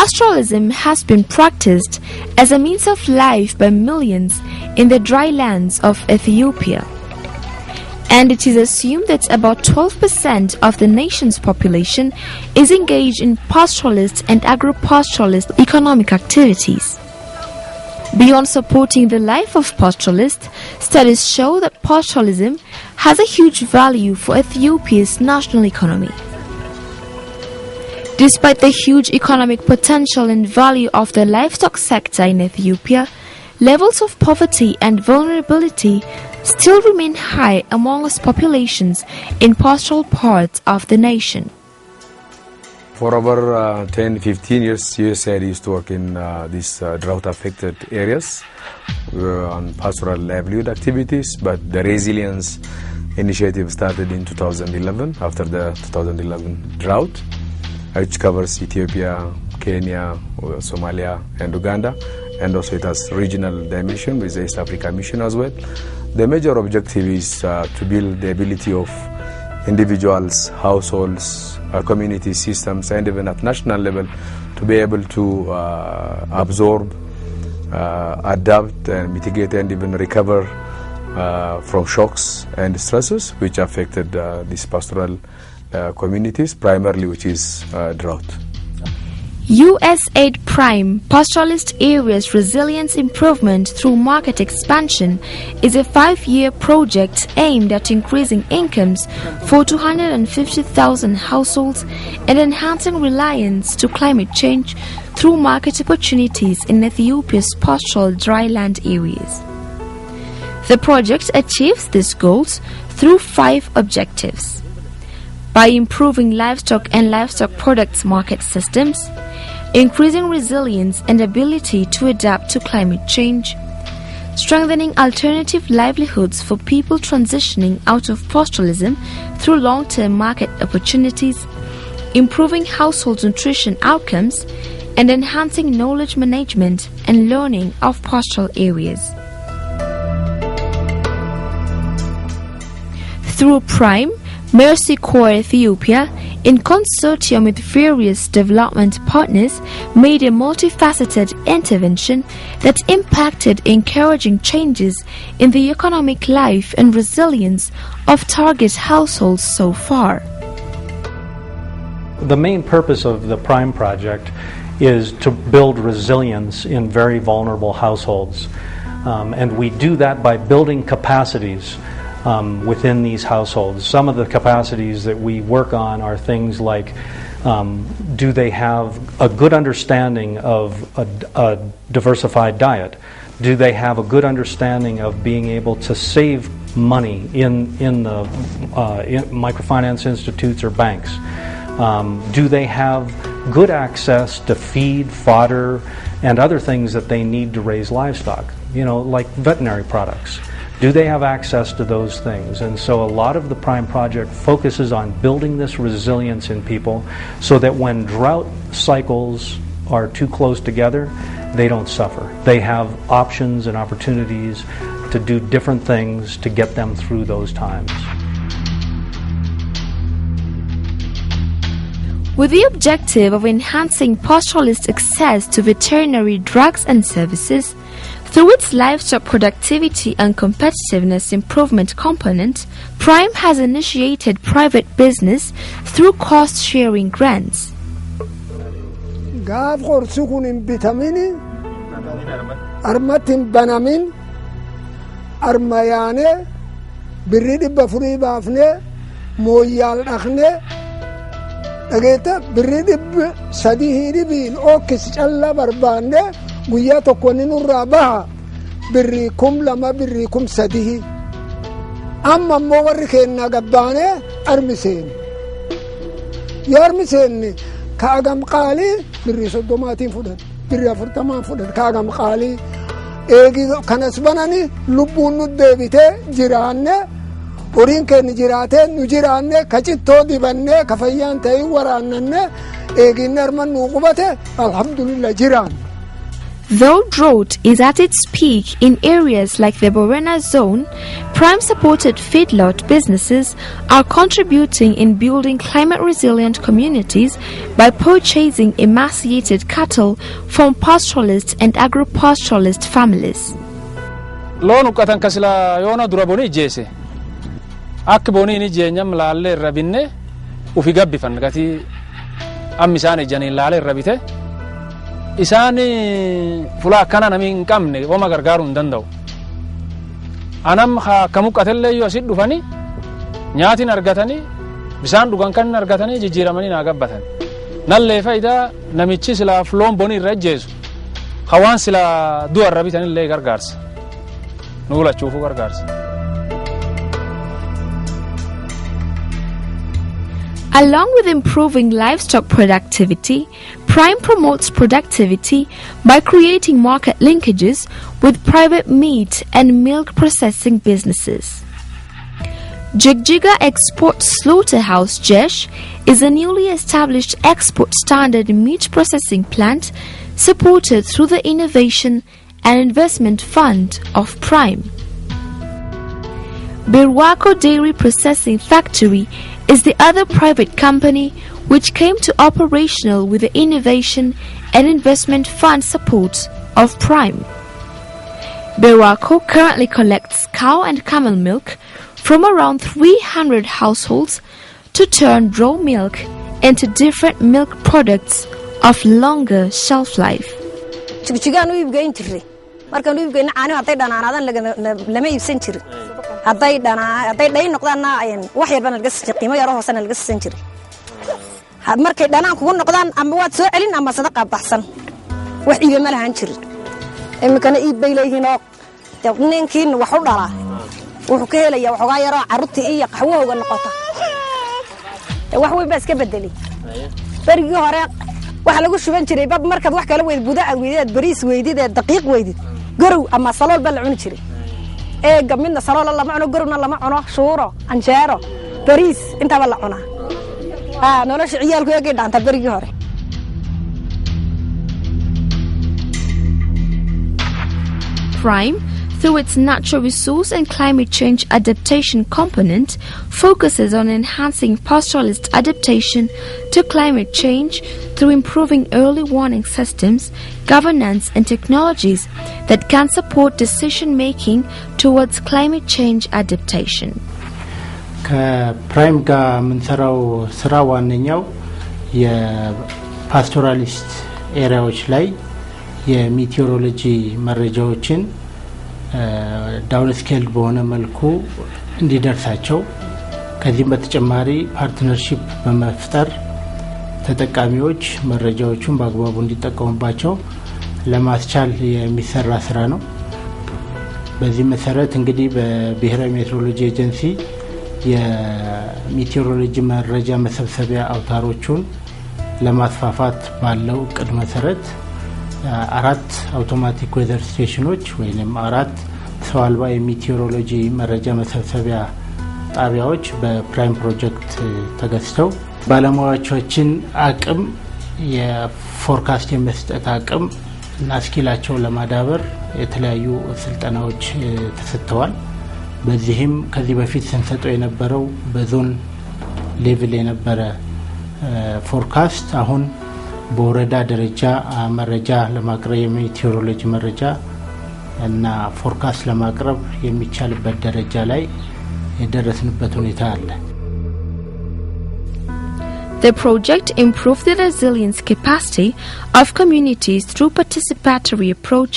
Pastoralism has been practiced as a means of life by millions in the dry lands of Ethiopia, and it is assumed that about 12% of the nation's population is engaged in pastoralist and agro-pastoralist economic activities. Beyond supporting the life of pastoralists, studies show that pastoralism has a huge value for Ethiopia's national economy. Despite the huge economic potential and value of the livestock sector in Ethiopia, levels of poverty and vulnerability still remain high amongst populations in pastoral parts of the nation. For over 10-15 years, USAID used to work in these drought-affected areas on pastoral livelihood activities, but the resilience initiative started in 2011 after the 2011 drought, which covers Ethiopia, Kenya, Somalia and Uganda, and also it has regional dimension with the East Africa Mission as well. The major objective is to build the ability of individuals, households, community systems, and even at national level to be able to absorb, adapt and mitigate and even recover from shocks and stresses which affected these pastoral communities, primarily which is drought. USAID Prime Pastoralist Areas Resilience Improvement through Market Expansion is a 5-year project aimed at increasing incomes for 250,000 households and enhancing reliance to climate change through market opportunities in Ethiopia's pastoral dryland areas. The project achieves these goals through 5 objectives: by improving livestock and livestock products market systems, increasing resilience and ability to adapt to climate change, strengthening alternative livelihoods for people transitioning out of pastoralism through long-term market opportunities, improving household nutrition outcomes, and enhancing knowledge management and learning of pastoral areas. Through Prime, Mercy Corps Ethiopia, in consortium with various development partners, made a multifaceted intervention that impacted encouraging changes in the economic life and resilience of target households so far. The main purpose of the Prime project is to build resilience in very vulnerable households, and we do that by building capacities within these households. Some of the capacities that we work on are things like, do they have a good understanding of a diversified diet? Do they have a good understanding of being able to save money in the microfinance institutes or banks? Do they have good access to feed, fodder, and other things that they need to raise livestock, like veterinary products? Do they have access to those things? And so a lot of the Prime project focuses on building this resilience in people so that when drought cycles are too close together, they don't suffer. They have options and opportunities to do different things to get them through those times. With the objective of enhancing pastoralist access to veterinary drugs and services, through its livestock productivity and competitiveness improvement component, Prime has initiated private business through cost-sharing grants. Gaaf qorsu kun hin bitamini armatti hin banamin armayaane birri 400 baafne mooyyaal dhaqne dhageeta birri 300 hidhibiin okkis calla barbaanne guyyaa tokko nurraa baha birri 2,000 birri 3,000 amma ammoo warri keenna gabbaane armiseeni yoo armiseeni kaagam qaali birri 30 fudhan birri 40 fudhan kaagam qaali eegi kanas banani lubbuun nu deebite jiraanne horiin keenya jiraate nu jiraanne kacittoo dibanne kafayyaan ta'e waraannanne eeginne arman nu qubate alhamdulillah jiraan. Though drought is at its peak in areas like the Borena zone, Prime-supported feedlot businesses are contributing in building climate-resilient communities by purchasing emaciated cattle from pastoralist and agro-pastoralist families. Loon uqqatan kasila yoona dura boni ijjeese akka boni ni jeenyam laalle rabinne ufi gabbifan gati am isaan ejanii laalle rabite isaan fula akkana nami hin qabne wama gargaaru hin danda'u anam kamu qatelle yoo asit dhufani nyaatin argatani bisaan dhugan kan argatani jijjiiramani na gabbatan nalle fayda namichi sila floon boni irra ijjeesu hawaan sila du'a rabitan illee gargaarsa nula chufu gargaarsa. Along with improving livestock productivity, Prime promotes productivity by creating market linkages with private meat and milk processing businesses. Jigjiga Export Slaughterhouse JESH is a newly established export standard meat processing plant supported through the Innovation and Investment Fund of Prime. Birwako Dairy Processing Factory is the other private company which came to operational with the Innovation and Investment Fund support of Prime. Birwako currently collects cow and camel milk from around 300 households to turn raw milk into different milk products of longer shelf life. markaan u geeyna caano haday dhanaanadan lama iibsan jirin haday dhay noqdaana wax yar baan laga sii qiimo yar hoosana laga siin jiray had markay dhanaan kugu noqdaan ama waad soo celin ama sadaqa baxsan wax iiba ma lahan jirin imikana iibay leeyihiin oo ninkiin wax u dhalaa wuxuu ka helayaa waxoogaa yar oo carruurtii iyo qaxwahooga noqota wax weyn baa iska bedelay barigii hore waxa lagu shuban jiray bab markaad wax kala weyd budaa weydid bariis weydid daqiiq weydid garow ama salool bal cuni jiray gamidna salool lama cuno garowna lama cuno shuuro anjeero bariis inta bal cuna nolosha ciyaalku ay dhaanta barigii hore. Prime, through its natural resource and climate change adaptation component, focuses on enhancing pastoralist adaptation to climate change through improving early warning systems, governance and technologies that can support decision-making towards climate change adaptation. ከፕራይም ጋር የምንሰራው ስራ ዋነኛው የፓስቶራሊስት ኤሪያዎች ላይ የሚቴዎሮሎጂ መረጃዎችን ዳውን ስኬል በሆነ መልኩ እንዲደርሳቸው ከዚህም በተጨማሪ ፓርትነርሺፕ በመፍጠር ተጠቃሚዎች መረጃዎቹን በአግባቡ እንዲጠቀሙባቸው ለማስቻል የሚሰራ ስራ ነው። በዚህ መሰረት እንግዲህ በብሔራዊ ሜትሮሎጂ ኤጀንሲ የሚቴዎሮሎጂ መረጃ መሰብሰቢያ አውታሮቹን ለማስፋፋት ባለው እቅድ መሰረት 4 አውቶማቲክ ዌዘር ስቴሽኖች ወይንም 4 ሰው አልባ የሚቴዎሮሎጂ መረጃ መሰብሰቢያ ጣቢያዎች በፕራይም ፕሮጀክት ተገዝተው ባለሙያዎችን አቅም የፎርካስት የመስጠት አቅም እና ስኪላቸው ለማዳበር የተለያዩ ስልጠናዎች ተሰጥተዋል። በዚህም ከዚህ በፊት ስንሰጠው የነበረው በዞን ሌቭል የነበረ ፎርካስት አሁን በወረዳ ደረጃ መረጃ ለማቅረብ የሚቴዎሮሎጂ መረጃ እና ፎርካስት ለማቅረብ የሚቻልበት ደረጃ ላይ የደረስንበት ሁኔታ አለ። The project improved the resilience capacity of communities through participatory approach,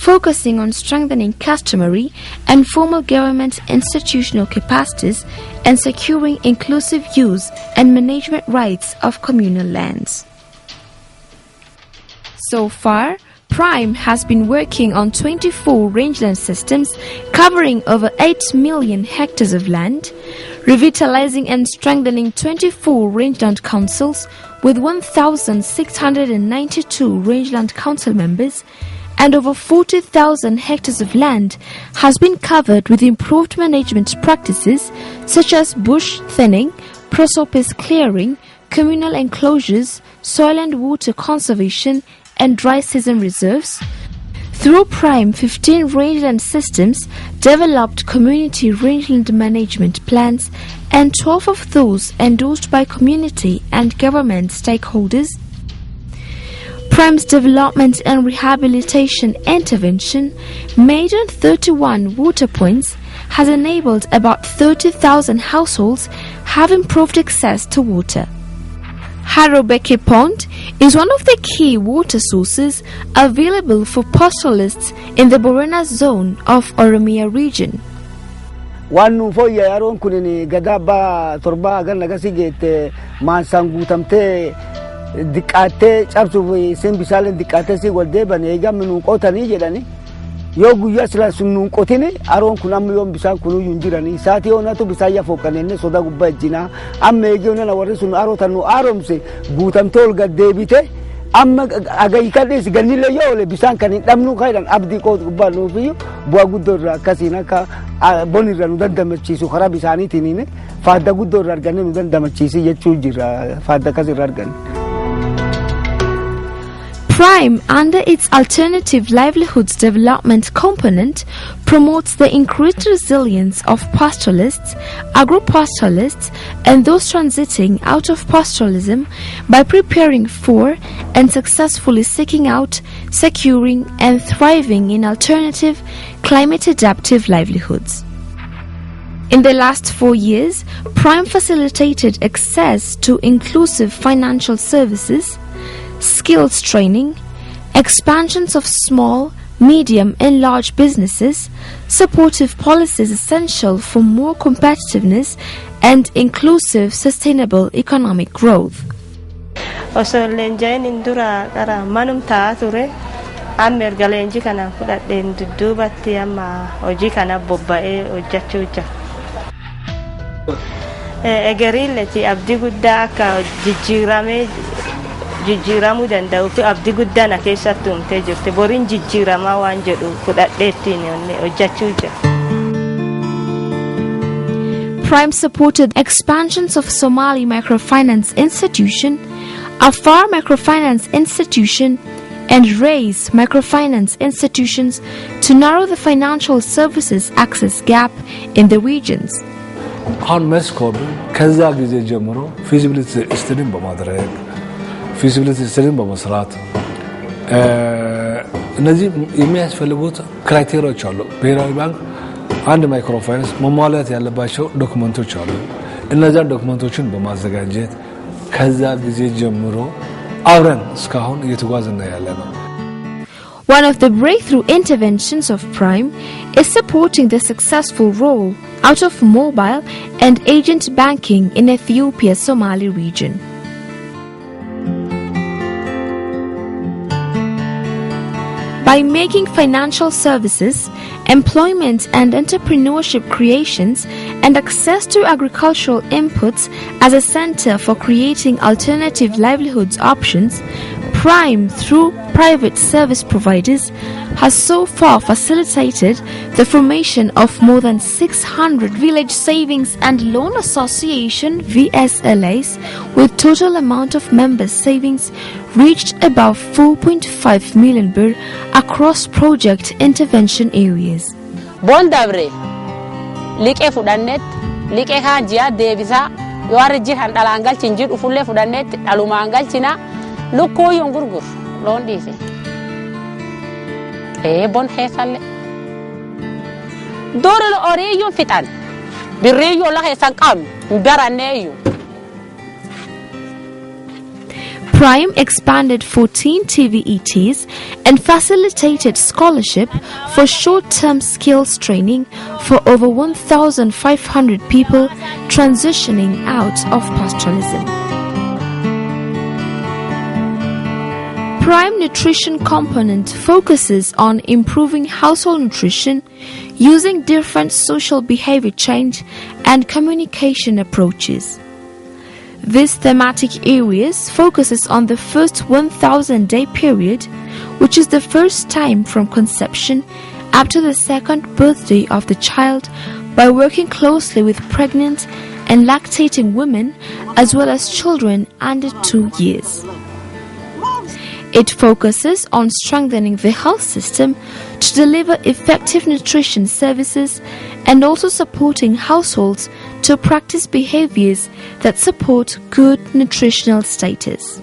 focusing on strengthening customary and formal government institutional capacities and securing inclusive use and management rights of communal lands. So far, Prime has been working on 24 rangeland systems covering over 8 million hectares of land, revitalizing and strengthening 24 rangeland councils with 1,692 rangeland council members, and over 40,000 hectares of land has been covered with improved management practices such as bush thinning, prosopis clearing, communal enclosures, soil and water conservation and dry season reserves, Through Prime, 15 rangeland systems developed community rangeland management plans, and 12 of those endorsed by community and government stakeholders. Prime's development and rehabilitation intervention, made on 31 water points, has enabled about 30,000 households have improved access to water. Harobeke Pond is one of the key water sources available for pastoralists in the Borana zone of Oromia region. Waan fooyya yaroon kun gadaba torba gan lagasi geete maansaan guutamtee diqqaattee cabsuuf sen bishaan diqqaattee si wal deeban eegaa minuu qotanii jedhani yoo guyyaa sila sunnuun qotine aroon kun amma yoon bishaan kunuu yuun jirani saatii oonatu bishaan yaa foqqanenne soda gubbaa ejjinaa amma eegee oonana warri sun arootan nu aroomse guutamtee ol gad deebite amma agayikadhees gannillee yoo ole bishaan kan hin dhabnu kaydhan abdii qoot gubbaa nuufiyyu bu'aa guddoo irraa akkasiin akka bon irraa nu dandamachiisu karaa bishaaniitiin faadda guddoo irraa arganne nu dandamachiisi jechuu jira faadda akkas irraa arganne. Prime, under its Alternative Livelihoods Development component, promotes the increased resilience of pastoralists, agro-pastoralists, and those transiting out of pastoralism by preparing for and successfully seeking out, securing, and thriving in alternative, climate-adaptive livelihoods. In the last 4 years, Prime facilitated access to inclusive financial services, skills training, expansions of small, medium and large businesses, supportive policies essential for more competitiveness and inclusive sustainable economic growth. Osoo leenjiin indura gara manum ta'a ture amma erga leenjii kana fudhadheen dudduubatti amma hojii kana bobba'ee hojjechuu jira. Egeriilleeti abdii guddaa akka jijjiiramuu danda'u fi abdii guddaan keessatti uumtee jirti. Boriin jijjiiramaa waan jedhu fudhadheettiin hojjechuu jira. Prime supported expansions of Somali Microfinance Institution, Afar Microfinance Institution, and Raise Microfinance Institutions to narrow the financial services access gap in the regions. አሁን መስኮብ ከዛ ጊዜ ጀምሮ ፊዚቢሊቲ ስተዲን በማድረግ ፊዚቢሊቲ ስተዲን በመስራት እነዚህ የሚያስፈልጉት ክራይቴሪያዎች አሉ። ብሔራዊ ባንክ አንድ ማይክሮፋይናንስ መሟላት ያለባቸው ዶክመንቶች አሉ። እነዛ ዶክመንቶችን በማዘጋጀት ከዛ ጊዜ ጀምሮ አብረን እስካሁን እየተጓዝን ያለነው። One of the breakthrough interventions of Prime is supporting the successful roll out of mobile and agent banking in Ethiopia's Somali region. By making financial services, employment and entrepreneurship creations, and access to agricultural inputs as a center for creating alternative livelihoods options, Prime, through private service providers, has so far facilitated the formation of more than 600 Village Savings and Loan Association VSLAs, with total amount of members' savings reached above 4.5 million birr across project intervention areas. Bondabre, like fudanet, like hajia devisa, you are jihan dalangal chinjit ufulle fudanet, alumangal china, luko yongurgur, loan dice. Bon hesale. Dorel oreyo fitan, birreyo la hesakam, baraneyo. Prime expanded 14 TVETs and facilitated scholarship for short-term skills training for over 1,500 people transitioning out of pastoralism. Prime nutrition component focuses on improving household nutrition using different social behavior change and communication approaches. This thematic areas focuses on the first 1,000-day period, which is the first time from conception up to the second birthday of the child, by working closely with pregnant and lactating women as well as children under 2 years. It focuses on strengthening the health system to deliver effective nutrition services and also supporting households to practice behaviors that support good nutritional status.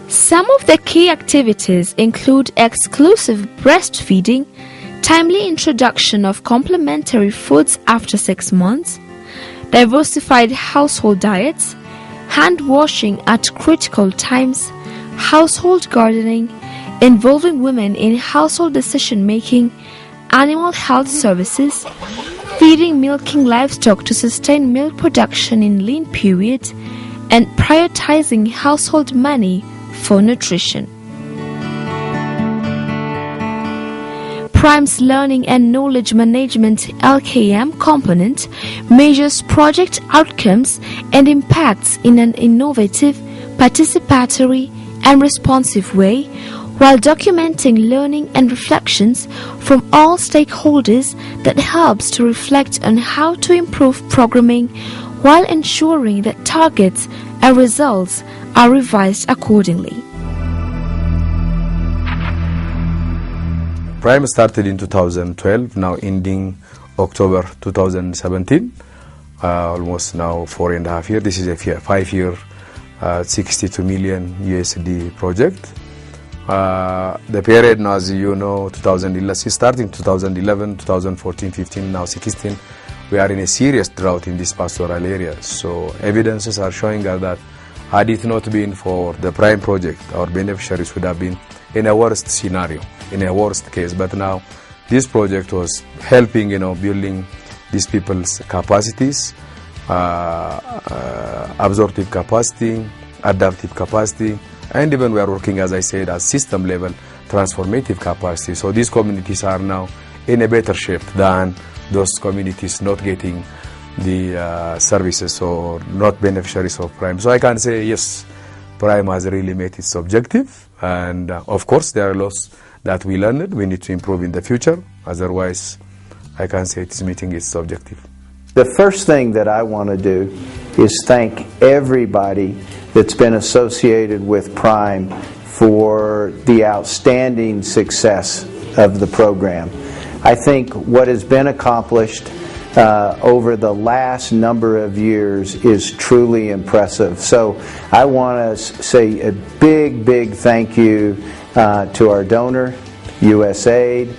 Some of the key activities include exclusive breastfeeding, timely introduction of complementary foods after 6 months, diversified household diets, hand washing at critical times, household gardening, involving women in household decision making, animal health services, feeding milking livestock to sustain milk production in lean periods, and prioritizing household money for nutrition. Prime's Learning and Knowledge Management LKM component measures project outcomes and impacts in an innovative, participatory, and responsive way, while documenting learning and reflections from all stakeholders that helps to reflect on how to improve programming while ensuring that targets and results are revised accordingly. Prime started in 2012, now ending October 2017, almost now 4.5 years. This is a 5-year, 62 million USD project. The period now, as you know, 2011, starting 2011, 2014, 15, now 16, we are in a serious drought in this pastoral area. So evidences are showing us that had it not been for the Prime project, our beneficiaries would have been in a worst scenario, in a worst case. But now this project was helping, building these people's capacities, absorptive capacity, adaptive capacity, and even we are working, as I said, at system level, transformative capacity. So these communities are now in a better shape than those communities not getting the services or not beneficiaries of Prime. So I can say, yes, Prime has really met its objective. And of course, there are lots that we learned. We need to improve in the future. Otherwise, I can say it's meeting its objective. The first thing that I want to do is thank everybody that's been associated with Prime for the outstanding success of the program. I think what has been accomplished over the last number of years is truly impressive. So I want to say a big thank you to our donor, USAID.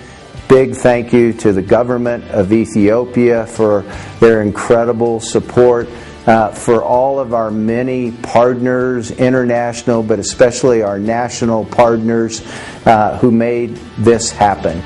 Big thank you to the government of Ethiopia for their incredible support, for all of our many partners, international, but especially our national partners who made this happen.